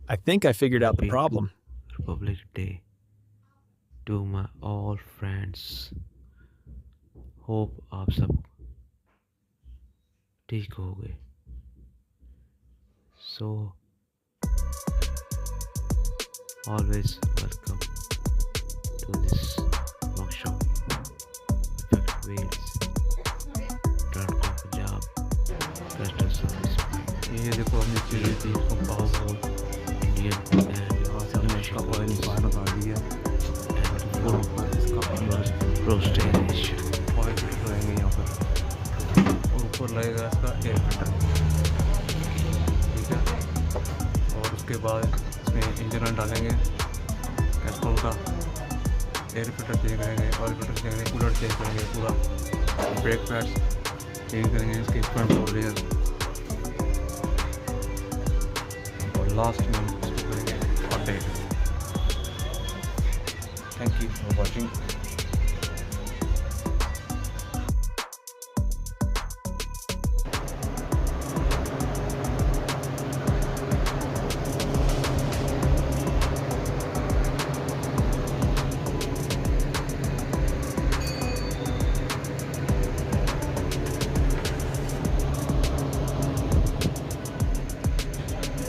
I think I figured out the Happy problem. Republic Day to my all friends. Hope आप सब ठीक हो गए. So always welcome to this workshop. Perfect Wales, Pathankot Punjab, Crystal Service, ये देखो हमने चीज़ें थी इसको पाव Indian and यहाँ से हमने इसका ऑयल बाहर निकाल दिया और ऊपर इसका अंदर roastation. ऑयल फिल्टर रहेंगे यहाँ पर और ऊपर लगेगा इसका एयर फिल्टर, ठीक है. और उसके बाद इसमें इंजन ऑयल डालेंगे, कैस्ट्रोल का एयर फिल्टर चेंज करेंगे, ऑयल फिल्टर चेंज करेंगे, कूलर चेंज करेंगे, पूरा ब्रेक पैड्स चेंज करेंगे, इसके फ्रंट और रेयर, और लास्ट में इसको करेंगे update. Thank you for watching.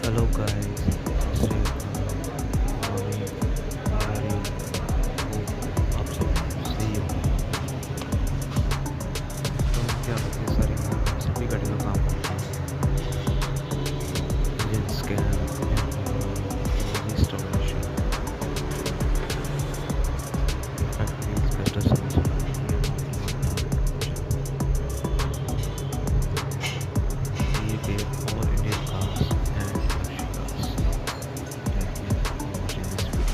Hello guys, Sri morning, how are you? Hope आप सब सही हो. तो क्या करते हैं सारी सभी गाड़ी का काम करते हैं. Engine scan, installation, factory better service. ये पे और Indian cars and Russian cars. Thank you for watching this video.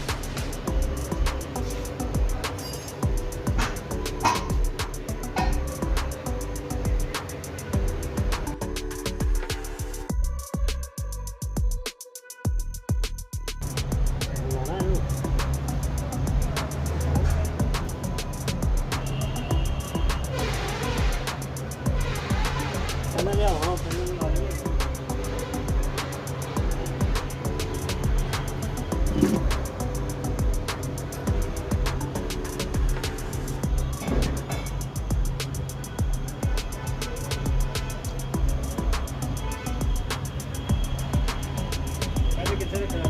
I think it's